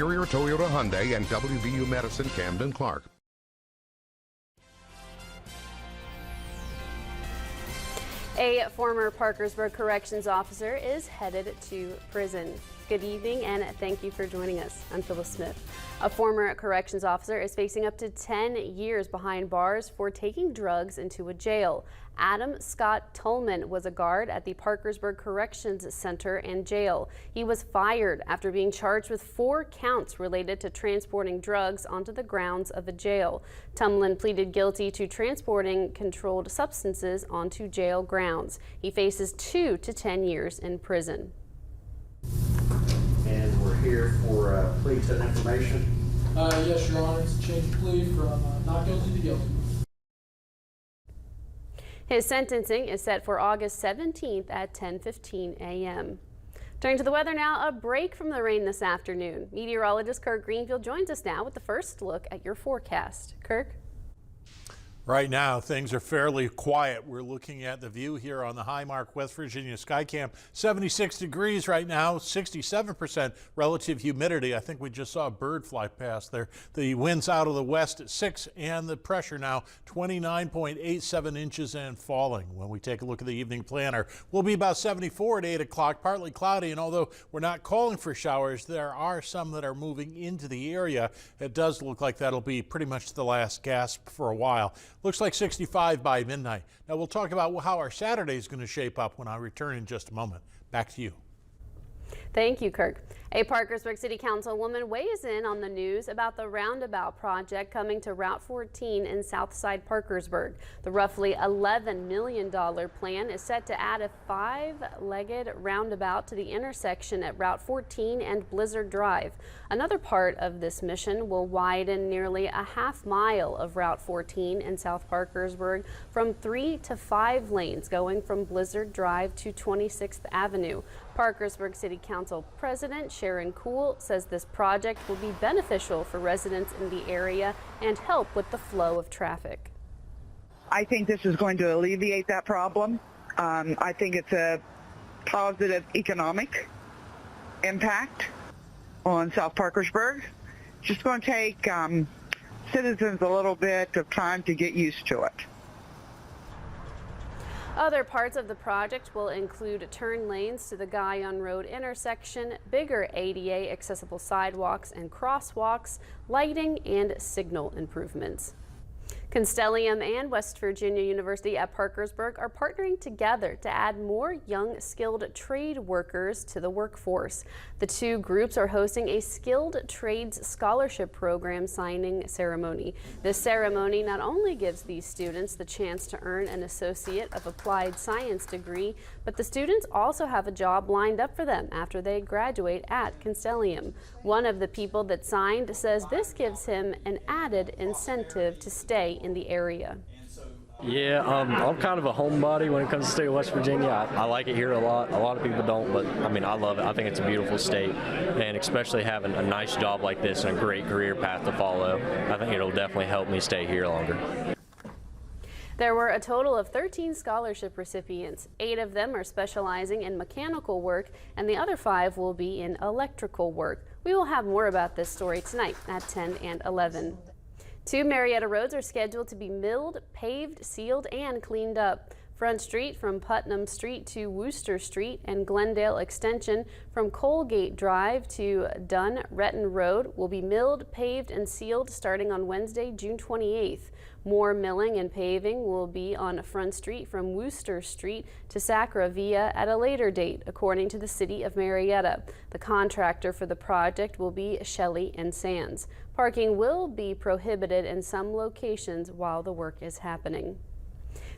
Superior Toyota Hyundai and WVU Medicine Camden Clark. A former Parkersburg corrections officer is headed to prison. Good evening and thank you for joining us. I'm Phyllis Smith. A former corrections officer is facing up to 10 years behind bars for taking drugs into a jail. Adam Scott Tolman was a guard at the Parkersburg Corrections Center and Jail. He was fired after being charged with 4 counts related to transporting drugs onto the grounds of a jail. Tumlin pleaded guilty to transporting controlled substances onto jail grounds. He faces 2 to 10 years in prison. And we're here for plea to information. Yes, Your Honor. It's a change of plea from not guilty to guilty. His sentencing is set for August 17th at 10:15 a.m. Turning to the weather now, a break from the rain this afternoon. Meteorologist Kirk Greenfield joins us now with the first look at your forecast. Kirk? Right now, things are fairly quiet. We're looking at the view here on the Highmark West Virginia Skycam. 76 degrees right now, 67% relative humidity. I think we just saw a bird fly past there. The wind's out of the west at 6 and the pressure now 29.87 inches and falling. When we take a look at the evening planner, we'll be about 74 at 8 o'clock, partly cloudy. And although we're not calling for showers, there are some that are moving into the area. It does look like that'll be pretty much the last gasp for a while. Looks like 65 by midnight. Now we'll talk about how our Saturday is going to shape up when I return in just a moment. Back to you. Thank you, Kirk. A Parkersburg City Councilwoman weighs in on the news about the roundabout project coming to Route 14 in Southside Parkersburg. The roughly $11 million plan is set to add a 5-legged roundabout to the intersection at Route 14 and Blizzard Drive. Another part of this mission will widen nearly a half-mile of Route 14 in South Parkersburg from 3 to 5 lanes going from Blizzard Drive to 26th Avenue. Parkersburg City Council President Sharon Kuhl says this project will be beneficial for residents in the area and help with the flow of traffic. I think this is going to alleviate that problem. I think it's a positive economic impact on South Parkersburg. It's just going to take citizens a little bit of time to get used to it. Other parts of the project will include turn lanes to the Guyon Road intersection, bigger ADA accessible sidewalks and crosswalks, lighting, and signal improvements. Constellium and West Virginia University at Parkersburg are partnering together to add more young skilled trade workers to the workforce. The two groups are hosting a skilled trades scholarship program signing ceremony. This ceremony not only gives these students the chance to earn an Associate of Applied Science degree, but the students also have a job lined up for them after they graduate at Constellium. One of the people that signed says this gives him an added incentive to stay in the area. Yeah, I'm kind of a homebody when it comes to the state of West Virginia. I like it here a lot. A lot of people don't, but I mean, I love it. I think it's a beautiful state, and especially having a nice job like this and a great career path to follow, I think it'll definitely help me stay here longer. There were a total of 13 scholarship recipients. 8 of them are specializing in mechanical work, and the other 5 will be in electrical work. We will have more about this story tonight at 10 and 11. 2 Marietta roads are scheduled to be milled, paved, sealed, and cleaned up. Front Street from Putnam Street to Wooster Street and Glendale Extension from Colgate Drive to Dunn-Retton Road will be milled, paved, and sealed starting on Wednesday, June 28th. More milling and paving will be on Front Street from Wooster Street to Sacravia at a later date, according to the City of Marietta. The contractor for the project will be Shelley and Sands. Parking will be prohibited in some locations while the work is happening.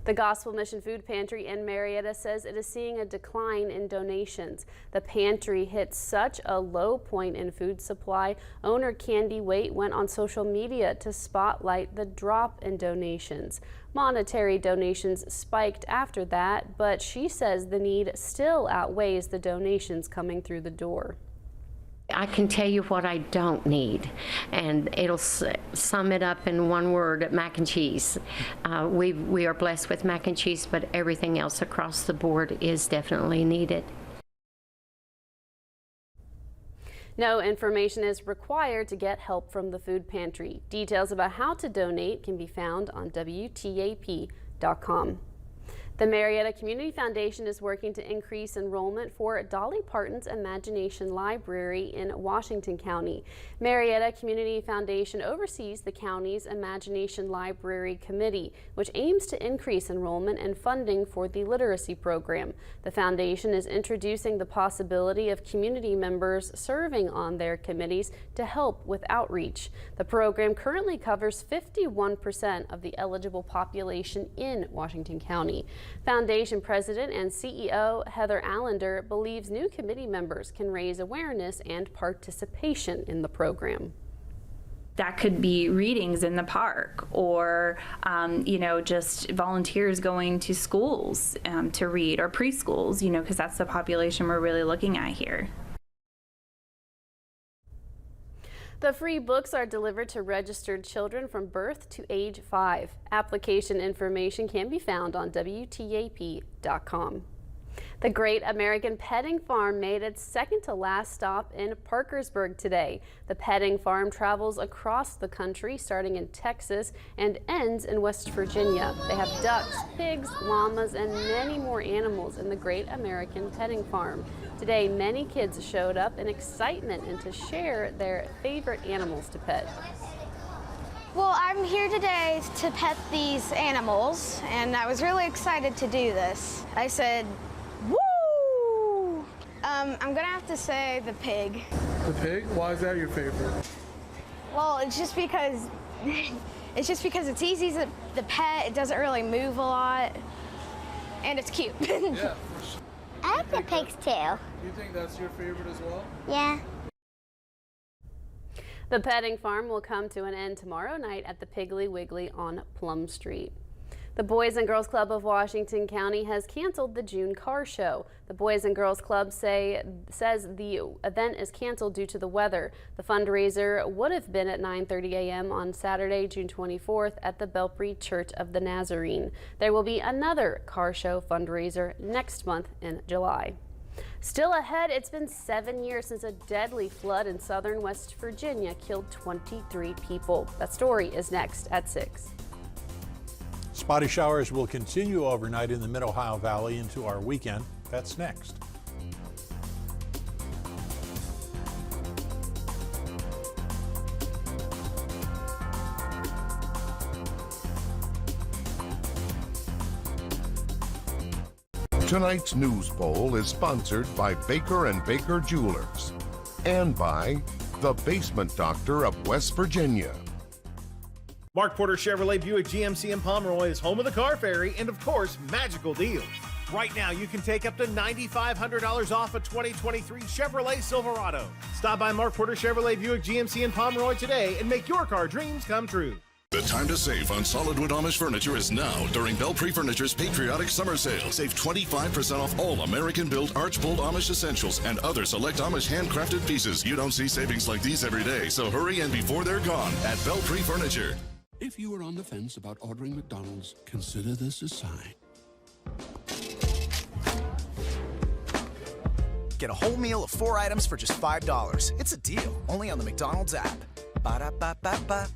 The Gospel Mission Food Pantry in Marietta says it is seeing a decline in donations. The pantry hit such a low point in food supply, owner Candy Waite went on social media to spotlight the drop in donations. Monetary donations spiked after that, but she says the need still outweighs the donations coming through the door. I can tell you what I don't need, and it'll sum it up in one word: mac and cheese. We are blessed with mac and cheese, but everything else across the board is definitely needed. No information is required to get help from the food pantry. Details about how to donate can be found on WTAP.com. The Marietta Community Foundation is working to increase enrollment for Dolly Parton's Imagination Library in Washington County. Marietta Community Foundation oversees the county's Imagination Library Committee, which aims to increase enrollment and funding for the literacy program. The foundation is introducing the possibility of community members serving on their committees to help with outreach. The program currently covers 51% of the eligible population in Washington County. Foundation President and CEO Heather Allender believes new committee members can raise awareness and participation in the program. That could be readings in the park, or just volunteers going to schools to read, or preschools, because that's the population we're really looking at here. The free books are delivered to registered children from birth to age 5. Application information can be found on WTAP.com. The Great American Petting Farm made its second to last stop in Parkersburg today. The petting farm travels across the country, starting in Texas and ends in West Virginia. They have ducks, pigs, llamas, and many more animals in the Great American Petting Farm. Today, many kids showed up in excitement and to share their favorite animals to pet. Well, I'm here today to pet these animals, and I was really excited to do this. I said, woo! I'm gonna have to say the pig. The pig? Why is that your favorite? Well, it's just because it's easy to pet. It doesn't really move a lot, and it's cute. Yeah. I like the pig's tail. You think that's your favorite as well? Yeah. The petting farm will come to an end tomorrow night at the Piggly Wiggly on Plum Street. The Boys and Girls Club of Washington County has canceled the June car show. The Boys and Girls Club says the event is canceled due to the weather. The fundraiser would have been at 9:30 a.m. on Saturday, June 24th at the Belpre Church of the Nazarene. There will be another car show fundraiser next month in July. Still ahead, it's been 7 years since a deadly flood in southern West Virginia killed 23 people. That story is next at 6. Spotty showers will continue overnight in the Mid-Ohio Valley into our weekend. That's next. Tonight's news poll is sponsored by Baker & Baker Jewelers and by the Basement Doctor of West Virginia. Mark Porter Chevrolet Buick GMC in Pomeroy is home of the car ferry and, of course, magical deals. Right now, you can take up to $9,500 off a 2023 Chevrolet Silverado. Stop by Mark Porter Chevrolet Buick GMC in Pomeroy today and make your car dreams come true. The time to save on solid wood Amish furniture is now during Belpre Furniture's Patriotic Summer Sale. Save 25% off all American-built Archbold Amish essentials and other select Amish handcrafted pieces. You don't see savings like these every day, so hurry in before they're gone at Belpre Furniture. If you are on the fence about ordering McDonald's, consider this a sign. Get a whole meal of 4 items for just $5. It's a deal, only on the McDonald's app. Ba-da-ba-ba-ba.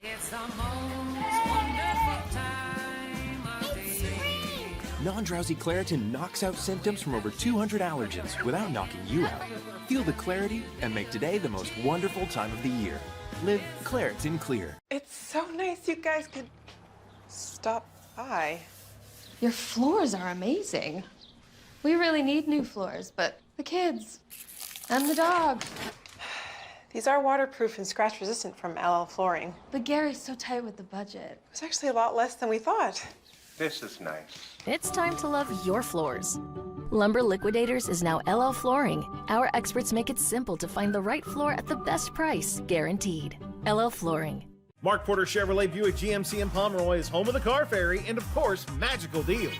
It's the most wonderful time of the year. Non-drowsy Claritin knocks out symptoms from over 200 allergens without knocking you out. Feel the clarity and make today the most wonderful time of the year. Live Claritin Clear. It's so nice you guys could stop by. Your floors are amazing. We really need new floors, but the kids and the dog. These are waterproof and scratch resistant from LL Flooring. But Gary's so tight with the budget. It was actually a lot less than we thought. This is nice. It's time to love your floors. Lumber Liquidators is now LL Flooring. Our experts make it simple to find the right floor at the best price, guaranteed. LL Flooring. Mark Porter Chevrolet Buick GMC in Pomeroy is home of the car ferry and, of course, magical deals.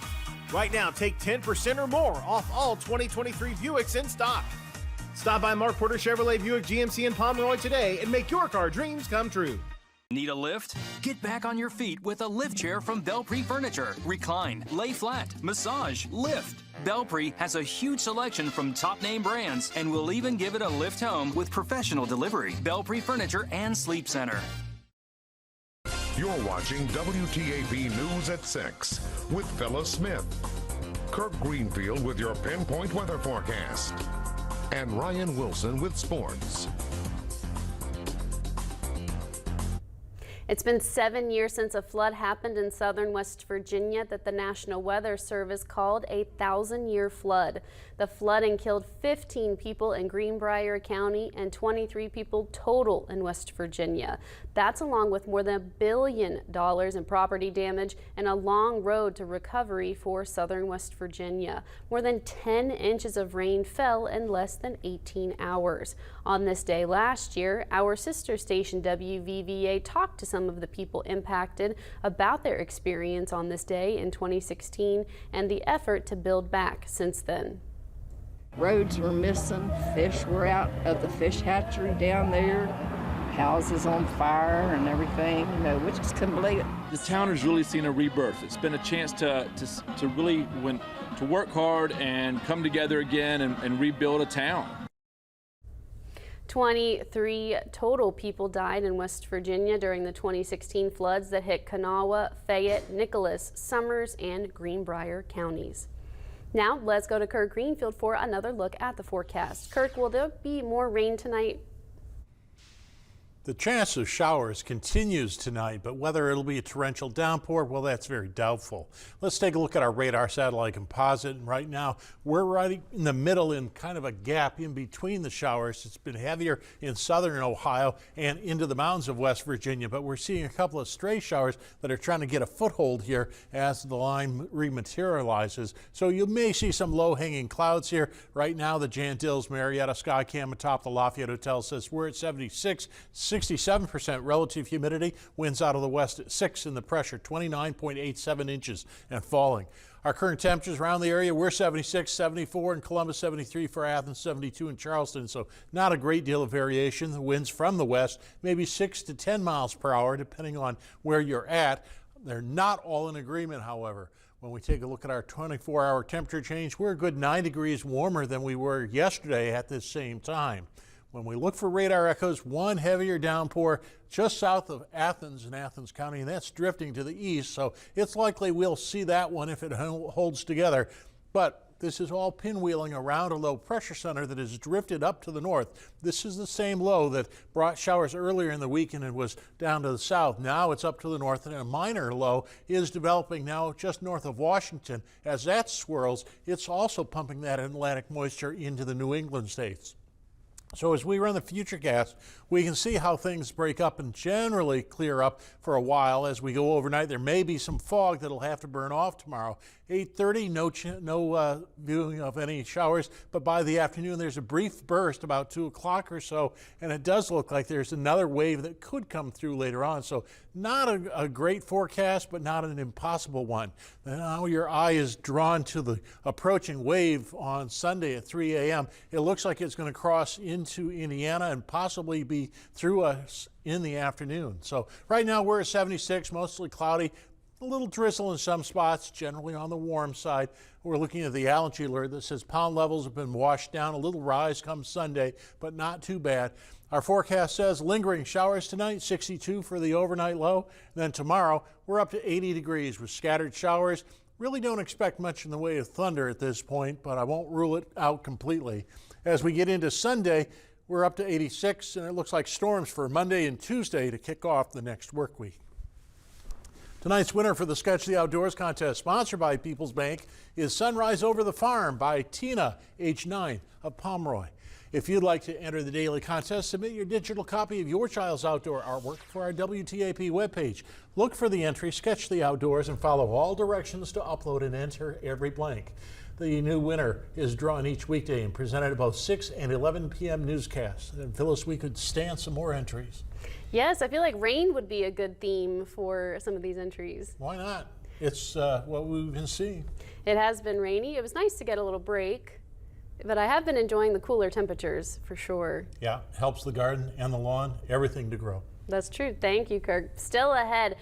Right now, take 10% or more off all 2023 Buicks in stock. Stop by Mark Porter Chevrolet Buick GMC in Pomeroy today and make your car dreams come true. Need a lift? Get back on your feet with a lift chair from Belpre Furniture. Recline, lay flat, massage, lift. Belpre has a huge selection from top name brands and will even give it a lift home with professional delivery. Belpre Furniture and Sleep Center. You're watching WTAP News at 6 with Phyllis Smith, Kirk Greenfield with your pinpoint weather forecast, and Ryan Wilson with sports. It's been 7 years since a flood happened in southern West Virginia that the National Weather Service called a 1,000-year flood. The flooding killed 15 people in Greenbrier County and 23 people total in West Virginia. That's along with more than $1 billion in property damage and a long road to recovery for southern West Virginia. More than 10 inches of rain fell in less than 18 hours. On this day last year, our sister station WVVA talked to some of the people impacted about their experience on this day in 2016 and the effort to build back since then. Roads were missing, fish were out of the fish hatchery down there, houses on fire and everything, you know, we just couldn't believe it. The town has really seen a rebirth. It's been a chance to really to work hard and come together again and rebuild a town. 23 total people died in West Virginia during the 2016 floods that hit Kanawha, Fayette, Nicholas, Summers, and Greenbrier counties. Now let's go to Kirk Greenfield for another look at the forecast. Kirk, will there be more rain tonight? The chance of showers continues tonight, but whether it'll be a torrential downpour, well, that's very doubtful. Let's take a look at our radar satellite composite. And right now, we're right in the middle in kind of a gap in between the showers. It's been heavier in southern Ohio and into the mountains of West Virginia, but we're seeing a couple of stray showers that are trying to get a foothold here as the line rematerializes. So you may see some low-hanging clouds here. Right now, the Jan Dills Marietta Skycam atop the Lafayette Hotel says we're at 76. 67% relative humidity, winds out of the west at 6 and the pressure 29.87 inches and falling. Our current temperatures around the area, we're 76, 74 in Columbus, 73 for Athens, 72 in Charleston, so not a great deal of variation. The winds from the west, maybe 6 to 10 miles per hour, depending on where you're at. They're not all in agreement, however. When we take a look at our 24-hour temperature change, we're a good 9 degrees warmer than we were yesterday at this same time. When we look for radar echoes, one heavier downpour just south of Athens in Athens County, and that's drifting to the east, so it's likely we'll see that one if it holds together. But this is all pinwheeling around a low pressure center that has drifted up to the north. This is the same low that brought showers earlier in the week and it was down to the south. Now it's up to the north, and a minor low is developing now just north of Washington. As that swirls, it's also pumping that Atlantic moisture into the New England states. So as we run the futurecast, we can see how things break up and generally clear up for a while. As we go overnight, there may be some fog that'll have to burn off tomorrow. 8:30, no viewing of any showers, but by the afternoon there's a brief burst about 2 o'clock or so, and it does look like there's another wave that could come through later on. So not a great forecast, but not an impossible one. Now your eye is drawn to the approaching wave on Sunday at 3 a.m. It looks like it's going to cross into Indiana and possibly be through us in the afternoon. So right now we're at 76, mostly cloudy. A little drizzle in some spots, generally on the warm side. We're looking at the allergy alert that says pound levels have been washed down. A little rise comes Sunday, but not too bad. Our forecast says lingering showers tonight, 62 for the overnight low. Then tomorrow, we're up to 80 degrees with scattered showers. Really don't expect much in the way of thunder at this point, but I won't rule it out completely. As we get into Sunday, we're up to 86, and it looks like storms for Monday and Tuesday to kick off the next work week. Tonight's winner for the Sketch the Outdoors contest, sponsored by People's Bank, is Sunrise Over the Farm by Tina, age 9, of Pomeroy. If you'd like to enter the daily contest, submit your digital copy of your child's outdoor artwork for our WTAP webpage. Look for the entry, Sketch the Outdoors, and follow all directions to upload and enter every blank. The new winner is drawn each weekday and presented at both 6 and 11 p.m. newscasts. And Phyllis, we could stand some more entries. Yes, I feel like rain would be a good theme for some of these entries. Why not? It's what we've been seeing. It has been rainy. It was nice to get a little break, but I have been enjoying the cooler temperatures for sure. Yeah, helps the garden and the lawn, everything to grow. That's true. Thank you, Kirk. Still ahead.